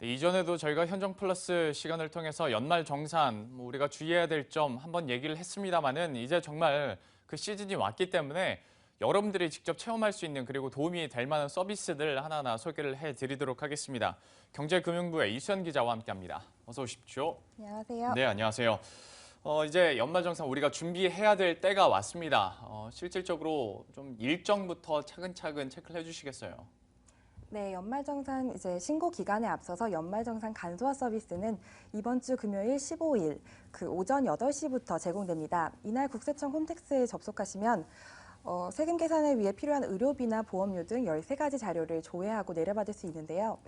네, 이전에도 저희가 현정 플러스 시간을 통해서 연말 정산, 우리가 주의해야 될 점 한번 얘기를 했습니다만은 이제 정말 그 시즌이 왔기 때문에 여러분들이 직접 체험할 수 있는 그리고 도움이 될 만한 서비스들 하나하나 소개를 해드리도록 하겠습니다. 경제금융부의 이수연 기자와 함께합니다. 어서 오십시오. 안녕하세요. 네, 안녕하세요. 이제 연말정산 우리가 준비해야 될 때가 왔습니다. 실질적으로 좀 일정부터 차근차근 체크를 해주시겠어요? 네, 연말정산 이제 신고 기간에 앞서서 연말정산 간소화 서비스는 이번 주 금요일 15일 오전 8시부터 제공됩니다. 이날 국세청 홈택스에 접속하시면 세금 계산을 위해 필요한 의료비나 보험료 등 13가지 자료를 조회하고 내려받을 수 있는데요.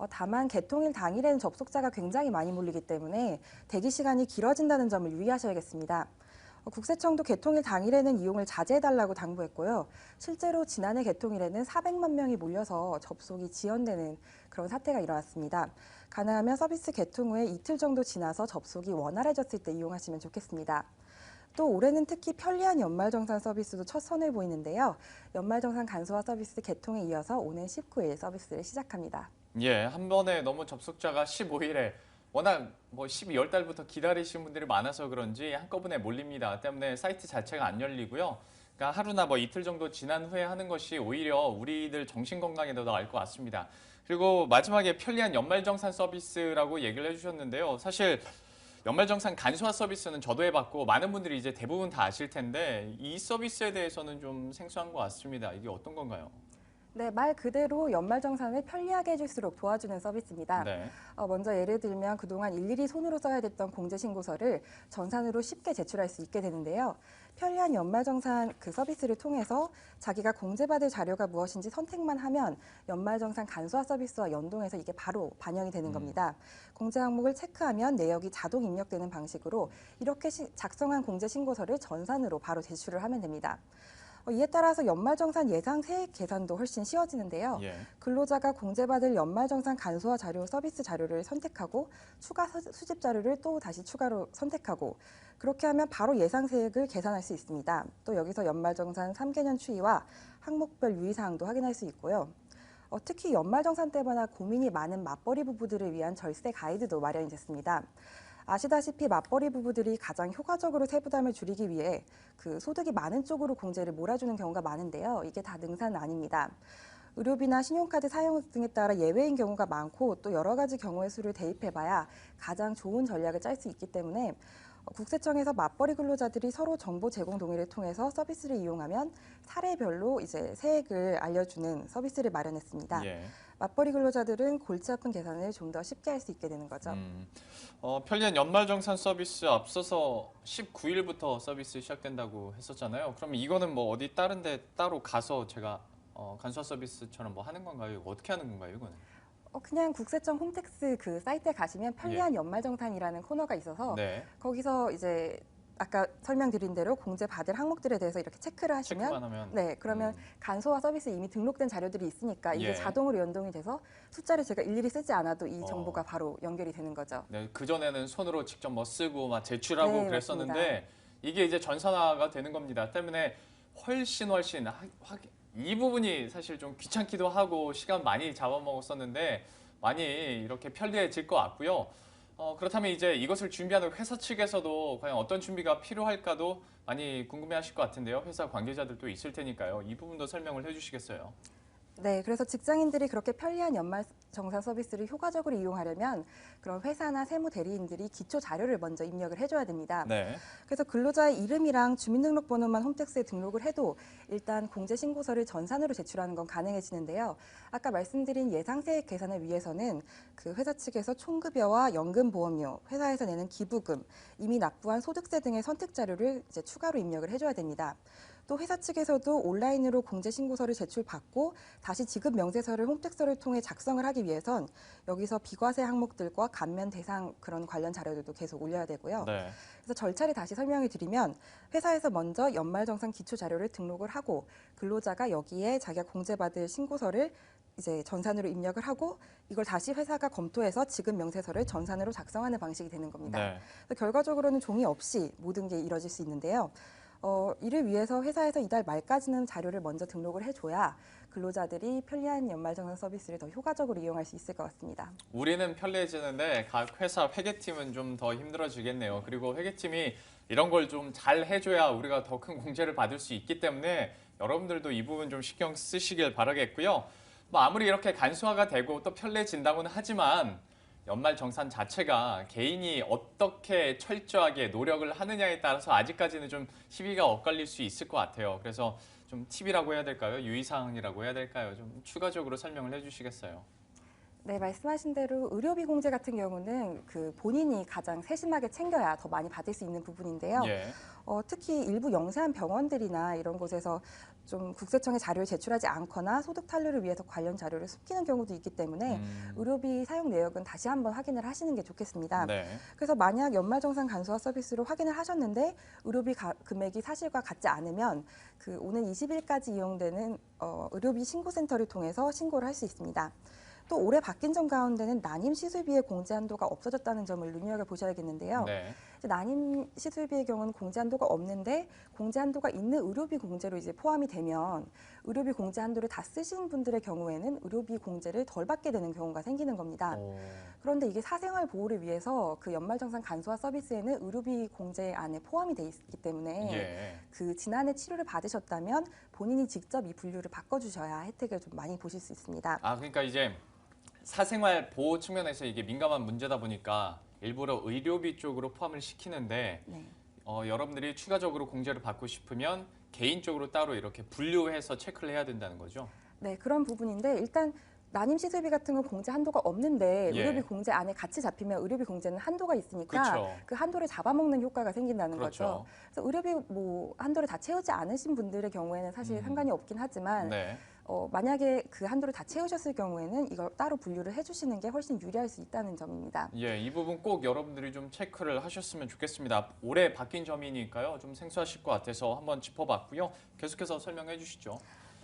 다만 개통일 당일에는 접속자가 굉장히 많이 몰리기 때문에 대기 시간이 길어진다는 점을 유의하셔야겠습니다. 국세청도 개통일 당일에는 이용을 자제해달라고 당부했고요. 실제로 지난해 개통일에는 400만 명이 몰려서 접속이 지연되는 그런 사태가 일어났습니다. 가능하면 서비스 개통 후에 이틀 정도 지나서 접속이 원활해졌을 때 이용하시면 좋겠습니다. 또 올해는 특히 편리한 연말정산 서비스도 첫 선을 보이는데요. 연말정산 간소화 서비스 개통에 이어서 오는 19일 서비스를 시작합니다. 예, 한 번에 너무 접속자가 15일에 워낙 12월 달부터 기다리시는 분들이 많아서 그런지 한꺼번에 몰립니다. 때문에 사이트 자체가 안 열리고요. 그러니까 하루나 이틀 정도 지난 후에 하는 것이 오히려 우리들 정신 건강에 더 나을 것 같습니다. 그리고 마지막에 편리한 연말정산 서비스라고 얘기를 해주셨는데요. 사실 연말정산 간소화 서비스는 저도 해봤고 많은 분들이 이제 대부분 다 아실 텐데 이 서비스에 대해서는 좀 생소한 것 같습니다. 이게 어떤 건가요? 네, 말 그대로 연말정산을 편리하게 해줄수록 도와주는 서비스입니다. 네. 먼저 예를 들면 그동안 일일이 손으로 써야 됐던 공제신고서를 전산으로 쉽게 제출할 수 있게 되는데요. 편리한 연말정산 서비스를 통해서 자기가 공제받을 자료가 무엇인지 선택만 하면 연말정산 간소화 서비스와 연동해서 이게 바로 반영이 되는 겁니다. 공제 항목을 체크하면 내역이 자동 입력되는 방식으로 이렇게 작성한 공제신고서를 전산으로 바로 제출을 하면 됩니다. 이에 따라서 연말정산 예상 세액 계산도 훨씬 쉬워지는데요. 예. 근로자가 공제받을 연말정산 간소화 자료, 서비스 자료를 선택하고 추가 수집 자료를 또 다시 추가로 선택하고 그렇게 하면 바로 예상 세액을 계산할 수 있습니다. 또 여기서 연말정산 3개년 추이와 항목별 유의사항도 확인할 수 있고요. 특히 연말정산 때마다 고민이 많은 맞벌이 부부들을 위한 절세 가이드도 마련이 됐습니다. 아시다시피 맞벌이 부부들이 가장 효과적으로 세부담을 줄이기 위해 소득이 많은 쪽으로 공제를 몰아주는 경우가 많은데요. 이게 다 능사는 아닙니다. 의료비나 신용카드 사용 등에 따라 예외인 경우가 많고 또 여러 가지 경우의 수를 대입해봐야 가장 좋은 전략을 짤 수 있기 때문에 국세청에서 맞벌이 근로자들이 서로 정보 제공 동의를 통해서 서비스를 이용하면 사례별로 이제 세액을 알려주는 서비스를 마련했습니다. 예. 맞벌이 근로자들은 골치 아픈 계산을 좀 더 쉽게 할 수 있게 되는 거죠. 편리한 연말정산 서비스 앞서서 19일부터 서비스 시작된다고 했었잖아요. 그럼 이거는 어디 다른 데 따로 가서 제가 간소화 서비스처럼 하는 건가요? 이거 어떻게 하는 건가요, 이거는? 그냥 국세청 홈택스 사이트에 가시면 편리한 연말정산이라는 코너가 있어서 네. 거기서 이제 아까 설명드린 대로 공제 받을 항목들에 대해서 이렇게 체크를 하시면 체크만 하면. 네, 그러면 간소화 서비스 이미 등록된 자료들이 있으니까 이게 예. 자동으로 연동이 돼서 숫자를 제가 일일이 쓰지 않아도 이 정보가 바로 연결이 되는 거죠. 네, 그전에는 손으로 직접 쓰고 제출하고 네, 그랬었는데 맞습니다. 이게 이제 전산화가 되는 겁니다. 때문에 훨씬 이 부분이 사실 좀 귀찮기도 하고 시간 많이 잡아먹었었는데 많이 이렇게 편리해질 것 같고요. 그렇다면 이제 이것을 준비하는 회사 측에서도 과연 어떤 준비가 필요할까도 많이 궁금해하실 것 같은데요. 회사 관계자들도 있을 테니까요. 이 부분도 설명을 해주시겠어요? 네, 그래서 직장인들이 그렇게 편리한 연말정산 서비스를 효과적으로 이용하려면 그런 회사나 세무 대리인들이 기초 자료를 먼저 입력을 해줘야 됩니다. 네. 그래서 근로자의 이름이랑 주민등록번호만 홈택스에 등록을 해도 일단 공제신고서를 전산으로 제출하는 건 가능해지는데요. 아까 말씀드린 예상세액 계산을 위해서는 회사 측에서 총급여와 연금보험료, 회사에서 내는 기부금, 이미 납부한 소득세 등의 선택 자료를 이제 추가로 입력을 해줘야 됩니다. 또 회사 측에서도 온라인으로 공제신고서를 제출받고 다시 지급 명세서를 홈택스를 통해 작성을 하기 위해선 여기서 비과세 항목들과 감면 대상 그런 관련 자료들도 계속 올려야 되고요. 네. 그래서 절차를 다시 설명을 드리면 회사에서 먼저 연말정산 기초 자료를 등록을 하고 근로자가 여기에 자기가 공제받을 신고서를 이제 전산으로 입력을 하고 이걸 다시 회사가 검토해서 지급 명세서를 전산으로 작성하는 방식이 되는 겁니다. 네. 그래서 결과적으로는 종이 없이 모든 게 이뤄질 수 있는데요. 이를 위해서 회사에서 이달 말까지는 자료를 먼저 등록을 해줘야 근로자들이 편리한 연말정산 서비스를 더 효과적으로 이용할 수 있을 것 같습니다. 우리는 편리해지는데 각 회사 회계팀은 좀 더 힘들어지겠네요. 그리고 회계팀이 이런 걸 좀 잘 해줘야 우리가 더 큰 공제를 받을 수 있기 때문에 여러분들도 이 부분 좀 신경 쓰시길 바라겠고요. 뭐 아무리 이렇게 간소화가 되고 또 편리해진다고는 하지만 연말정산 자체가 개인이 어떻게 철저하게 노력을 하느냐에 따라서 아직까지는 좀 시비가 엇갈릴 수 있을 것 같아요. 그래서 좀 팁이라고 해야 될까요? 유의사항이라고 해야 될까요? 좀 추가적으로 설명을 해주시겠어요? 네, 말씀하신 대로 의료비 공제 같은 경우는 그 본인이 가장 세심하게 챙겨야 더 많이 받을 수 있는 부분인데요. 예. 특히 일부 영세한 병원들이나 이런 곳에서 좀 국세청에 자료를 제출하지 않거나 소득 탄로를 위해서 관련 자료를 숨기는 경우도 있기 때문에 의료비 사용 내역은 다시 한번 확인을 하시는 게 좋겠습니다. 네. 그래서 만약 연말정산 간소화 서비스로 확인을 하셨는데 의료비 금액이 사실과 같지 않으면 그 오는 20일까지 이용되는 의료비 신고센터를 통해서 신고를 할 수 있습니다. 또 올해 바뀐 점 가운데는 난임 시술비의 공제 한도가 없어졌다는 점을 눈여겨 보셔야겠는데요. 네. 이제 난임 시술비의 경우는 공제 한도가 없는데 공제 한도가 있는 의료비 공제로 이제 포함이 되면 의료비 공제 한도를 다 쓰신 분들의 경우에는 의료비 공제를 덜 받게 되는 경우가 생기는 겁니다. 그런데 이게 사생활 보호를 위해서 그 연말정산 간소화 서비스에는 의료비 공제 안에 포함이 돼 있기 때문에 예. 그 지난해 치료를 받으셨다면 본인이 직접 이 분류를 바꿔주셔야 혜택을 좀 많이 보실 수 있습니다. 아, 그러니까 이제 사생활 보호 측면에서 이게 민감한 문제다 보니까 일부러 의료비 쪽으로 포함을 시키는데 네. 여러분들이 추가적으로 공제를 받고 싶으면 개인적으로 따로 이렇게 분류해서 체크를 해야 된다는 거죠? 네, 그런 부분인데 일단 난임 시술비 같은 건 공제 한도가 없는데 예. 의료비 공제 안에 같이 잡히면 의료비 공제는 한도가 있으니까 그렇죠. 그 한도를 잡아먹는 효과가 생긴다는 그렇죠. 거죠. 그래서 의료비 뭐 한도를 다 채우지 않으신 분들의 경우에는 사실 상관이 없긴 하지만 네. 만약에 그 한도를 다 채우셨을 경우에는 이걸 따로 분류를 해주시는 게 훨씬 유리할 수 있다는 점입니다. 예, 이 부분 꼭 여러분들이 좀 체크를 하셨으면 좋겠습니다. 올해 바뀐 점이니까요. 좀 생소하실 것 같아서 한번 짚어봤고요. 계속해서 설명해 주시죠.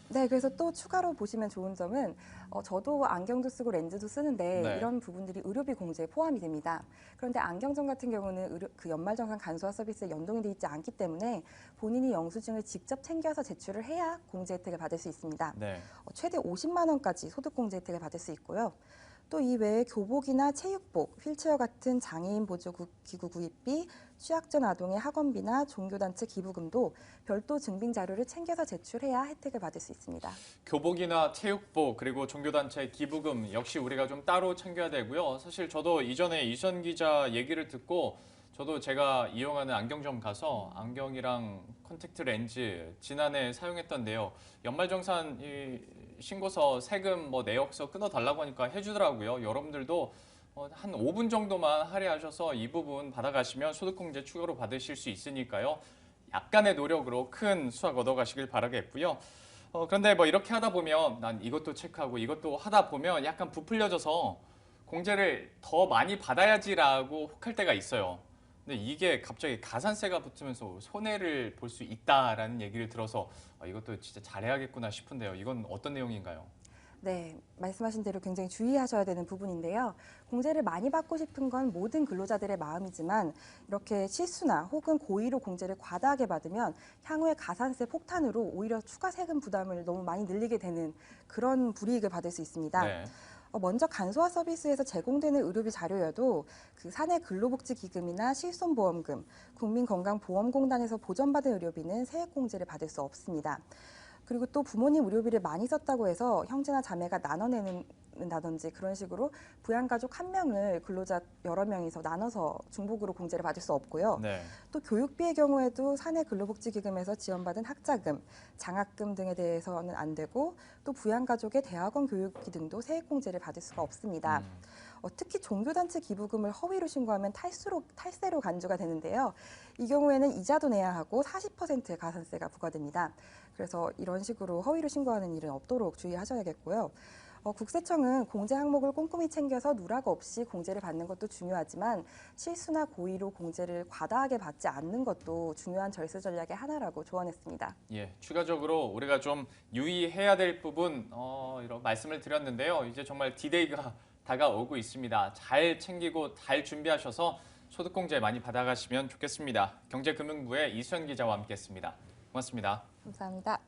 네, 그래서 또 추가로 보시면 좋은 점은 저도 안경도 쓰고 렌즈도 쓰는데 네. 이런 부분들이 의료비 공제에 포함이 됩니다. 그런데 안경점 같은 경우는 그 연말정산 간소화 서비스에 연동이 돼 있지 않기 때문에 본인이 영수증을 직접 챙겨서 제출을 해야 공제 혜택을 받을 수 있습니다. 네. 최대 50만 원까지 소득 공제 혜택을 받을 수 있고요. 또 이외에 교복이나 체육복, 휠체어 같은 장애인 보조 기구 구입비, 취약 전 아동의 학원비나 종교단체 기부금도 별도 증빙 자료를 챙겨서 제출해야 혜택을 받을 수 있습니다. 교복이나 체육복 그리고 종교단체 기부금 역시 우리가 좀 따로 챙겨야 되고요. 사실 저도 이전에 이선 기자 얘기를 듣고 저도 제가 이용하는 안경점 가서 안경이랑 컨택트 렌즈 지난해 사용했던데요. 연말정산 신고서 세금 뭐 내역서 끊어달라고 하니까 해주더라고요. 여러분들도 한 5분 정도만 할애하셔서 이 부분 받아가시면 소득공제 추가로 받으실 수 있으니까요. 약간의 노력으로 큰 수확 얻어가시길 바라겠고요. 그런데 뭐 이렇게 하다 보면 난 이것도 체크하고 이것도 하다 보면 약간 부풀려져서 공제를 더 많이 받아야지라고 혹할 때가 있어요. 근데 이게 갑자기 가산세가 붙으면서 손해를 볼 수 있다라는 얘기를 들어서 이것도 진짜 잘해야겠구나 싶은데요. 이건 어떤 내용인가요? 네, 말씀하신 대로 굉장히 주의하셔야 되는 부분인데요. 공제를 많이 받고 싶은 건 모든 근로자들의 마음이지만 이렇게 실수나 혹은 고의로 공제를 과다하게 받으면 향후에 가산세 폭탄으로 오히려 추가 세금 부담을 너무 많이 늘리게 되는 그런 불이익을 받을 수 있습니다. 네. 먼저 간소화 서비스에서 제공되는 의료비 자료여도 그 사내 근로복지기금이나 실손보험금, 국민건강보험공단에서 보전받은 의료비는 세액공제를 받을 수 없습니다. 그리고 또 부모님 의료비를 많이 썼다고 해서 형제나 자매가 나눠내는다든지 그런 식으로 부양가족 한 명을 근로자 여러 명이서 나눠서 중복으로 공제를 받을 수 없고요. 네. 또 교육비의 경우에도 사내 근로복지기금에서 지원받은 학자금, 장학금 등에 대해서는 안 되고 또 부양가족의 대학원 교육비 등도 세액공제를 받을 수가 없습니다. 특히 종교단체 기부금을 허위로 신고하면 탈세로 간주가 되는데요. 이 경우에는 이자도 내야 하고 40%의 가산세가 부과됩니다. 그래서 이런 식으로 허위로 신고하는 일은 없도록 주의하셔야겠고요. 국세청은 공제 항목을 꼼꼼히 챙겨서 누락 없이 공제를 받는 것도 중요하지만 실수나 고의로 공제를 과다하게 받지 않는 것도 중요한 절세 전략의 하나라고 조언했습니다. 예, 추가적으로 우리가 좀 유의해야 될 부분 이런 말씀을 드렸는데요. 이제 정말 디데이가 다가오고 있습니다. 잘 챙기고 잘 준비하셔서 소득공제 많이 받아가시면 좋겠습니다. 경제금융부의 이수연 기자와 함께했습니다. 고맙습니다. 감사합니다.